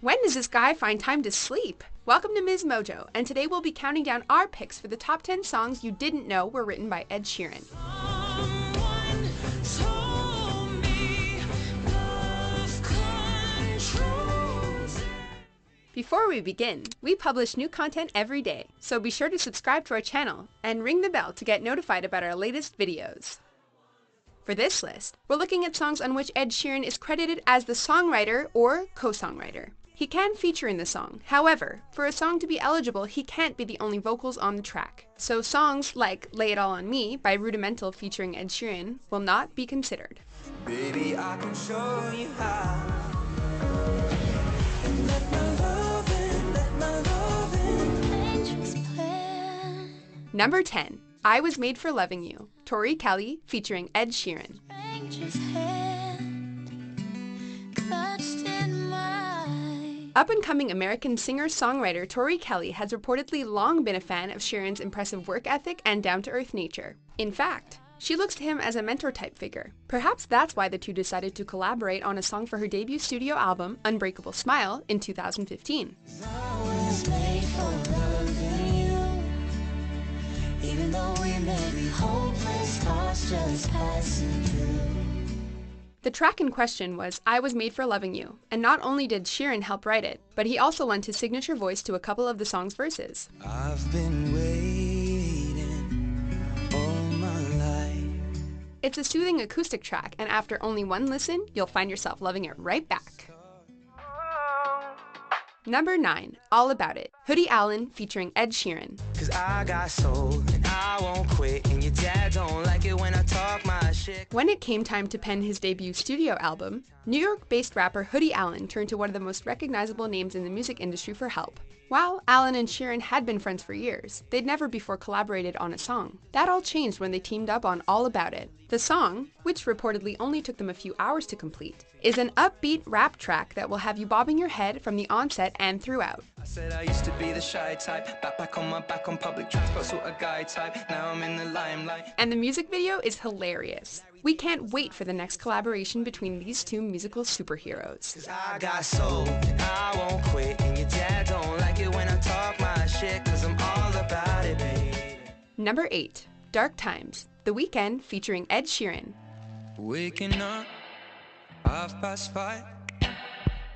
When does this guy find time to sleep? Welcome to Ms. Mojo, and today we'll be counting down our picks for the top 10 songs you didn't know were written by Ed Sheeran. Before we begin, we publish new content every day, so be sure to subscribe to our channel and ring the bell to get notified about our latest videos. For this list, we're looking at songs on which Ed Sheeran is credited as the songwriter or co-songwriter. He can feature in the song, however, for a song to be eligible, he can't be the only vocals on the track. So songs like Lay It All On Me by Rudimental featuring Ed Sheeran will not be considered. Baby, I can show you how. Number 10. I Was Made for Loving You, Tori Kelly featuring Ed Sheeran. Up-and-coming American singer-songwriter Tori Kelly has reportedly long been a fan of Sheeran's impressive work ethic and down-to-earth nature. In fact, she looks to him as a mentor-type figure. Perhaps that's why the two decided to collaborate on a song for her debut studio album, Unbreakable Smile, in 2015. Even though we may be hopeless, thoughts just passing through. The track in question was I Was Made for Loving You, and not only did Sheeran help write it, but he also lent his signature voice to a couple of the song's verses. I've been waiting all my life. It's a soothing acoustic track, and after only one listen, you'll find yourself loving it right back. Number 9. All About It, Hoodie Allen featuring Ed Sheeran. 'Cause I got soul and I won't quit, and your dad don't like it when I talk my shit. When it came time to pen his debut studio album, New York-based rapper Hoodie Allen turned to one of the most recognizable names in the music industry for help. While Allen and Sheeran had been friends for years, they'd never before collaborated on a song. That all changed when they teamed up on All About It. The song, which reportedly only took them a few hours to complete, is an upbeat rap track that will have you bobbing your head from the onset and throughout. I said I used to be the shy type, back on my back on public transport, so a guy type. Now I'm in the limelight. And the music video is hilarious. We can't wait for the next collaboration between these two musical superheroes. 'Cause I got soul and I won't quit, and your dad don't like it when I talk my shit, 'cause I'm all about it, baby. Number 8. Dark Times, The Weeknd featuring Ed Sheeran. Waking up, 5:30.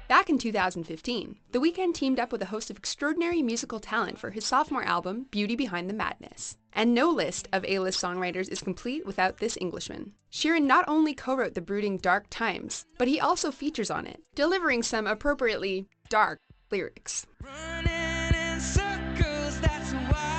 Back in 2015, The Weeknd teamed up with a host of extraordinary musical talent for his sophomore album, Beauty Behind the Madness. And no list of A-list songwriters is complete without this Englishman. Sheeran not only co-wrote the brooding Dark Times, but he also features on it, delivering some appropriately dark lyrics. Running in circles, that's why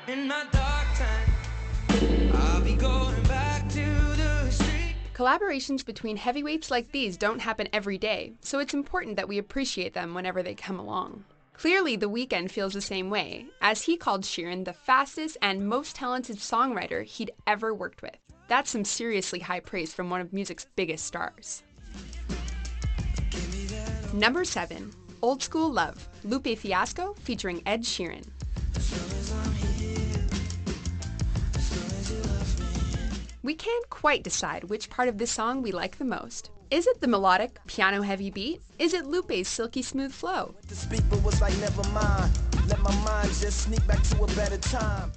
in my dark time I'll be going back to the street. Collaborations between heavyweights like these don't happen every day, so it's important that we appreciate them whenever they come along. Clearly, The Weeknd feels the same way, as he called Sheeran the fastest and most talented songwriter he'd ever worked with. That's some seriously high praise from one of music's biggest stars. Number 7. Old School Love, Lupe Fiasco featuring Ed Sheeran. We can't quite decide which part of this song we like the most. Is it the melodic, piano-heavy beat? Is it Lupe's silky smooth flow?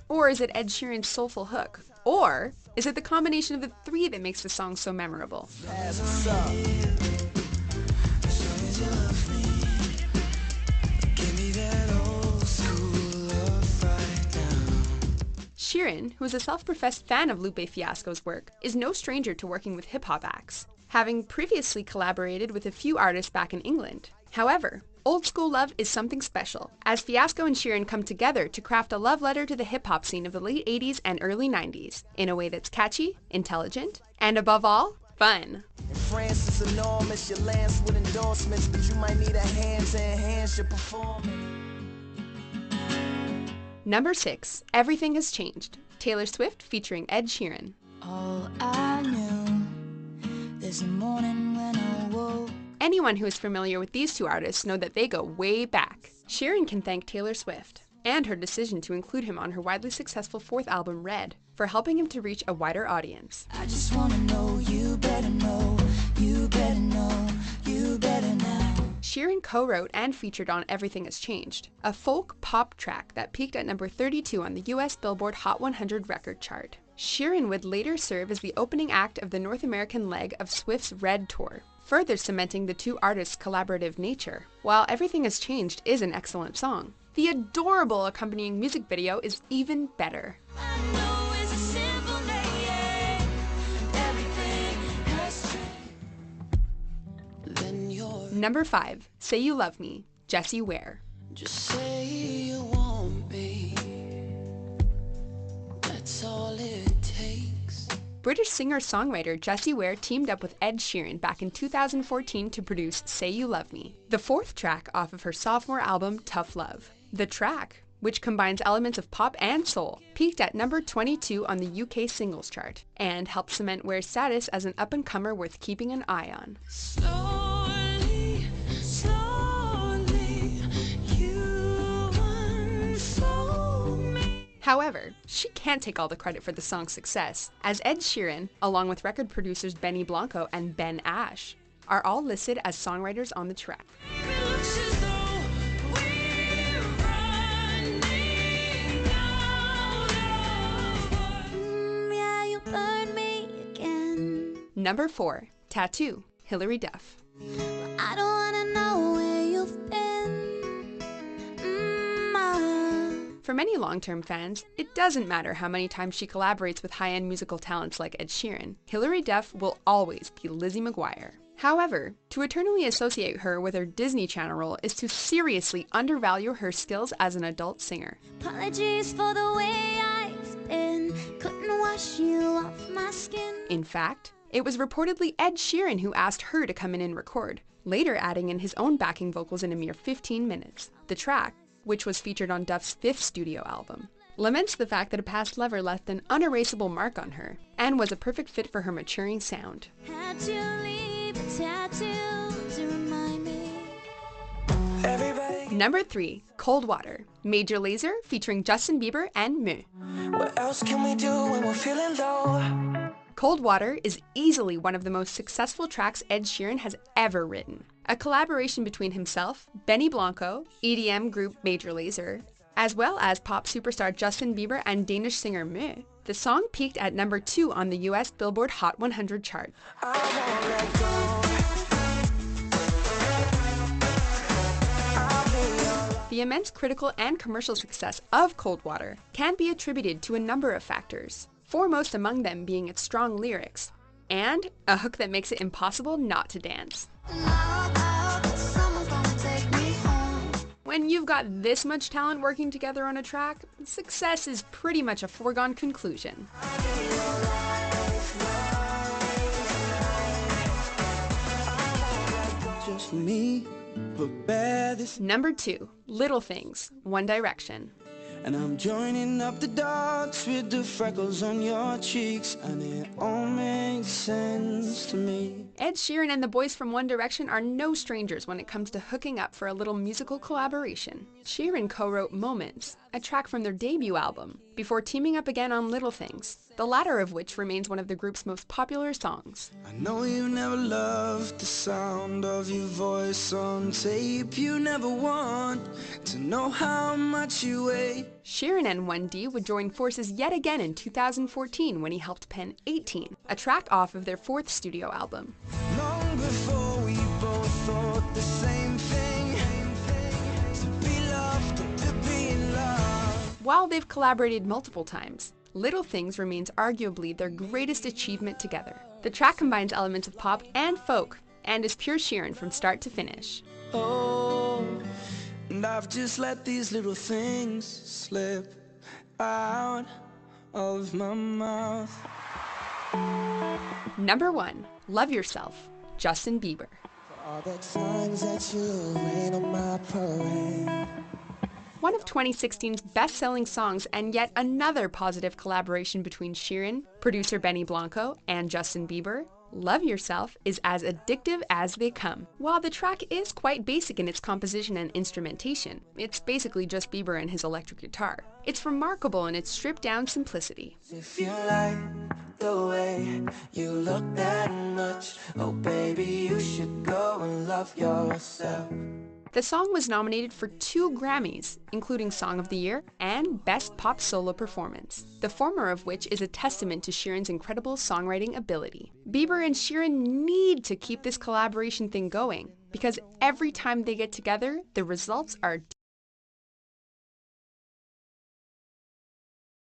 Or is it Ed Sheeran's soulful hook? Or is it the combination of the three that makes the song so memorable? Sheeran, who is a self-professed fan of Lupe Fiasco's work, is no stranger to working with hip-hop acts, having previously collaborated with a few artists back in England. However, Old School Love is something special, as Fiasco and Sheeran come together to craft a love letter to the hip-hop scene of the late 80s and early 90s, in a way that's catchy, intelligent, and above all, fun. In France, it's enormous, your lands with endorsements, but you might need a hand to enhance your performance. Number 6. Everything Has Changed, Taylor Swift featuring Ed Sheeran. All I knew this morning when I woke. Anyone who is familiar with these two artists know that they go way back. Sheeran can thank Taylor Swift, and her decision to include him on her widely successful fourth album, Red, for helping him to reach a wider audience. I just wanna know, you better know, you better know, you better now. Sheeran co-wrote and featured on Everything Has Changed, a folk pop track that peaked at number 32 on the US Billboard Hot 100 record chart. Sheeran would later serve as the opening act of the North American leg of Swift's Red Tour, further cementing the two artists' collaborative nature. While Everything Has Changed is an excellent song, the adorable accompanying music video is even better. Number 5, Say You Love Me, Jessie Ware. Just say you want me. That's all it takes. British singer-songwriter Jessie Ware teamed up with Ed Sheeran back in 2014 to produce Say You Love Me, the fourth track off of her sophomore album Tough Love. The track, which combines elements of pop and soul, peaked at number 22 on the UK singles chart and helped cement Ware's status as an up-and-comer worth keeping an eye on. Slowly, slowly, you unfold me. However, she can't take all the credit for the song's success, as Ed Sheeran, along with record producers Benny Blanco and Ben Ash, are all listed as songwriters on the track. It looks as though we're running out of Yeah, you burn me again. Number 4, Tattoo, Hilary Duff. I don't wanna know where you've been. For many long-term fans, it doesn't matter how many times she collaborates with high-end musical talents like Ed Sheeran, Hilary Duff will always be Lizzie McGuire. However, to eternally associate her with her Disney Channel role is to seriously undervalue her skills as an adult singer. Apologies for the way I've been. Couldn't wash you off my skin. In fact, it was reportedly Ed Sheeran who asked her to come in and record, later adding in his own backing vocals in a mere 15 minutes. The track, which was featured on Duff's 5th studio album, laments the fact that a past lover left an unerasable mark on her and was a perfect fit for her maturing sound. Had to leave a tattoo to remind me. everybody. Number 3, Cold Water, Major Lazer featuring Justin Bieber and Me. What else can we do when we're feeling low? Cold Water is easily one of the most successful tracks Ed Sheeran has ever written. A collaboration between himself, Benny Blanco, EDM group Major Lazer, as well as pop superstar Justin Bieber and Danish singer Me. The song peaked at number 2 on the US Billboard Hot 100 chart. I won't let go. The immense critical and commercial success of Cold Water can be attributed to a number of factors, foremost among them being its strong lyrics, and a hook that makes it impossible not to dance. When you've got this much talent working together on a track, success is pretty much a foregone conclusion. Just me, but bear this. Number 2, Little Things, One Direction. And I'm joining up the dots with the freckles on your cheeks, and it all makes sense to me. Ed Sheeran and the boys from One Direction are no strangers when it comes to hooking up for a little musical collaboration. Sheeran co-wrote Moments, a track from their debut album, before teaming up again on Little Things, the latter of which remains one of the group's most popular songs. I know you never loved the sound of your voice on tape. You never want to know how much you weigh. Sheeran and 1D would join forces yet again in 2014 when he helped pen 18, a track off of their 4th studio album. Long before we both thought the same thing, to be loved or to be in love. While they've collaborated multiple times, Little Things remains arguably their greatest achievement together. The track combines elements of pop and folk, and is pure Sheeran from start to finish. Oh, and I've just let these little things slip out of my mouth. Number 1, Love Yourself, Justin Bieber. All the times that you rain on my parade. One of 2016's best-selling songs and yet another positive collaboration between Sheeran, producer Benny Blanco, and Justin Bieber, Love Yourself is as addictive as they come. While the track is quite basic in its composition and instrumentation, it's basically just Bieber and his electric guitar. It's remarkable in its stripped-down simplicity. If you like the way you look that much, oh baby, you should go and love yourself. The song was nominated for 2 Grammys, including Song of the Year and Best Pop Solo Performance, the former of which is a testament to Sheeran's incredible songwriting ability. Bieber and Sheeran need to keep this collaboration thing going, because every time they get together, the results are